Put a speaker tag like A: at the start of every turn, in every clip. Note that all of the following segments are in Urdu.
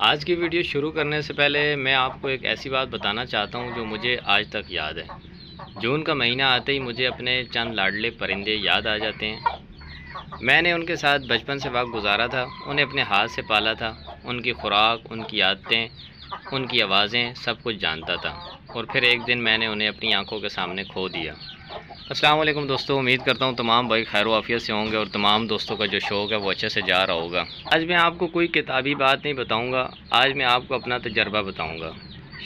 A: آج کی ویڈیو شروع کرنے سے پہلے میں آپ کو ایک ایسی بات بتانا چاہتا ہوں جو مجھے آج تک یاد ہے۔ جون کا مہینہ آتے ہی مجھے اپنے چند لاڈلے پرندے یاد آ جاتے ہیں۔ میں نے ان کے ساتھ بچپن سے وقت گزارا تھا، انہیں اپنے ہاتھ سے پالا تھا، ان کی خوراک، ان کی عادتیں، ان کی آوازیں سب کچھ جانتا تھا، اور پھر ایک دن میں نے انہیں اپنی آنکھوں کے سامنے کھو دیا۔ السلام علیکم دوستو، امید کرتا ہوں تمام بھائی خیر و عافیت سے ہوں گے اور تمام دوستوں کا جو شوق ہے وہ اچھے سے جا رہا ہوگا۔ آج میں آپ کو کوئی کتابی بات نہیں بتاؤں گا، آج میں آپ کو اپنا تجربہ بتاؤں گا۔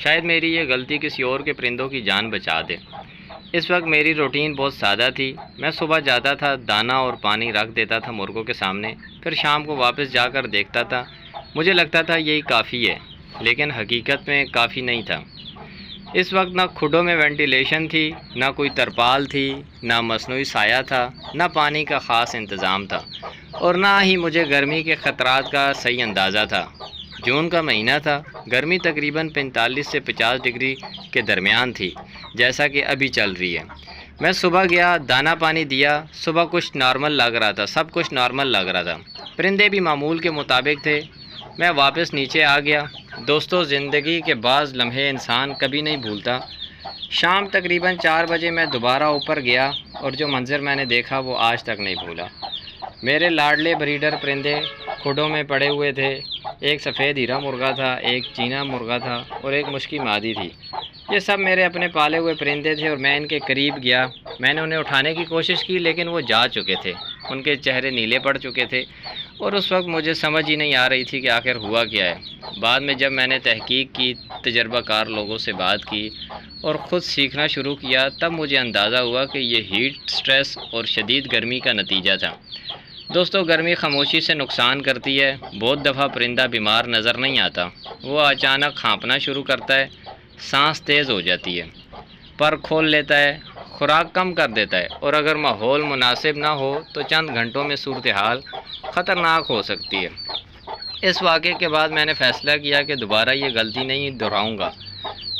A: شاید میری یہ غلطی کسی اور کے پرندوں کی جان بچا دے۔ اس وقت میری روٹین بہت سادہ تھی۔ میں صبح جاتا تھا، دانہ اور پانی رکھ دیتا تھا مرغوں کے سامنے، پھر شام کو واپس جا کر دیکھتا تھا۔ مجھے لگتا تھا یہی کافی ہے، لیکن حقیقت میں کافی نہیں تھا۔ اس وقت نہ کھڈوں میں وینٹیلیشن تھی، نہ کوئی ترپال تھی، نہ مصنوعی سایہ تھا، نہ پانی کا خاص انتظام تھا، اور نہ ہی مجھے گرمی کے خطرات کا صحیح اندازہ تھا۔ جون کا مہینہ تھا، گرمی تقریباً 45 سے 50 ڈگری کے درمیان تھی، جیسا کہ ابھی چل رہی ہے۔ میں صبح گیا، دانہ پانی دیا، صبح کچھ نارمل لگ رہا تھا، سب کچھ نارمل لگ رہا تھا، پرندے بھی معمول کے مطابق تھے۔ میں واپس نیچے آ گیا۔ دوستو، زندگی کے بعض لمحے انسان کبھی نہیں بھولتا۔ شام تقریباً 4 بجے میں دوبارہ اوپر گیا، اور جو منظر میں نے دیکھا وہ آج تک نہیں بھولا۔ میرے لاڈلے بریڈر پرندے کھڈوں میں پڑے ہوئے تھے۔ ایک سفید ہیرا مرغا تھا، ایک چینا مرغا تھا، اور ایک مشکی مادی تھی۔ یہ سب میرے اپنے پالے ہوئے پرندے تھے، اور میں ان کے قریب گیا۔ میں نے انہیں اٹھانے کی کوشش کی، لیکن وہ جا چکے تھے، ان کے چہرے نیلے پڑ چکے تھے، اور اس وقت مجھے سمجھ ہی نہیں آ رہی تھی کہ آخر ہوا کیا ہے۔ بعد میں جب میں نے تحقیق کی، تجربہ کار لوگوں سے بات کی اور خود سیکھنا شروع کیا، تب مجھے اندازہ ہوا کہ یہ ہیٹ سٹریس اور شدید گرمی کا نتیجہ تھا۔ دوستو، گرمی خاموشی سے نقصان کرتی ہے۔ بہت دفعہ پرندہ بیمار نظر نہیں آتا، وہ اچانک ہانپنا شروع کرتا ہے، سانس تیز ہو جاتی ہے، پر کھول لیتا ہے، خوراک کم کر دیتا ہے، اور اگر ماحول مناسب نہ ہو تو چند گھنٹوں میں صورتحال خطرناک ہو سکتی ہے۔ اس واقعے کے بعد میں نے فیصلہ کیا کہ دوبارہ یہ غلطی نہیں دہراؤں گا۔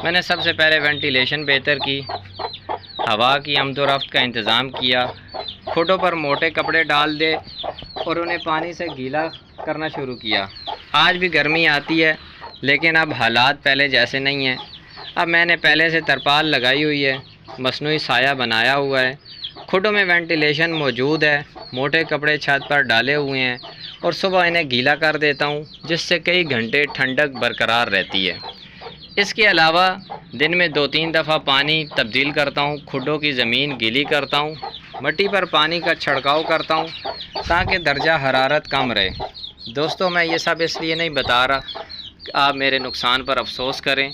A: میں نے سب سے پہلے وینٹیلیشن بہتر کی، ہوا کی آمد و رفت کا انتظام کیا، کھڈوں پر موٹے کپڑے ڈال دے اور انہیں پانی سے گیلا کرنا شروع کیا۔ آج بھی گرمی آتی ہے، لیکن اب حالات پہلے جیسے نہیں ہیں۔ اب میں نے پہلے سے ترپال لگائی ہوئی ہے، مصنوعی سایہ بنایا ہوا ہے، کھڈوں میں وینٹیلیشن موجود ہے، موٹے کپڑے چھت پر ڈالے ہوئے ہیں، اور صبح انہیں گیلا کر دیتا ہوں، جس سے کئی گھنٹے ٹھنڈک برقرار رہتی ہے۔ اس کے علاوہ دن میں 2-3 دفعہ پانی تبدیل کرتا ہوں، کھڈوں کی زمین گیلی کرتا ہوں، مٹی پر پانی کا چھڑکاؤ کرتا ہوں تاکہ درجہ حرارت کم رہے۔ دوستو، میں یہ سب اس لیے نہیں بتا رہا کہ آپ میرے نقصان پر افسوس کریں،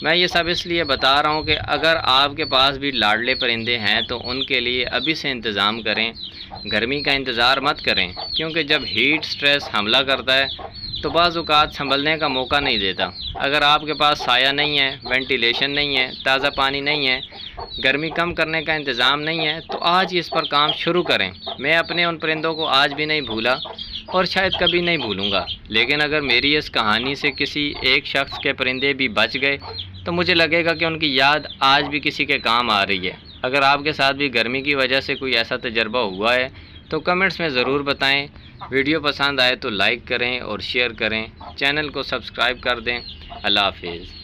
A: میں یہ سب اس لیے بتا رہا ہوں کہ اگر آپ کے پاس بھی لاڈلے پرندے ہیں تو ان کے لیے ابھی سے انتظام کریں، گرمی کا انتظار مت کریں، کیونکہ جب ہیٹ سٹریس حملہ کرتا ہے تو بعض اوقات سنبھلنے کا موقع نہیں دیتا۔ اگر آپ کے پاس سایہ نہیں ہے، وینٹیلیشن نہیں ہے، تازہ پانی نہیں ہے، گرمی کم کرنے کا انتظام نہیں ہے، تو آج ہی اس پر کام شروع کریں۔ میں اپنے ان پرندوں کو آج بھی نہیں بھولا، اور شاید کبھی نہیں بھولوں گا، لیکن اگر میری اس کہانی سے کسی ایک شخص کے پرندے بھی بچ گئے تو مجھے لگے گا کہ ان کی یاد آج بھی کسی کے کام آ رہی ہے۔ اگر آپ کے ساتھ بھی گرمی کی وجہ سے کوئی ایسا تجربہ ہوا ہے تو کمنٹس میں ضرور بتائیں۔ ویڈیو پسند آئے تو لائک کریں اور شیئر کریں، چینل کو سبسکرائب کر دیں۔ اللہ حافظ۔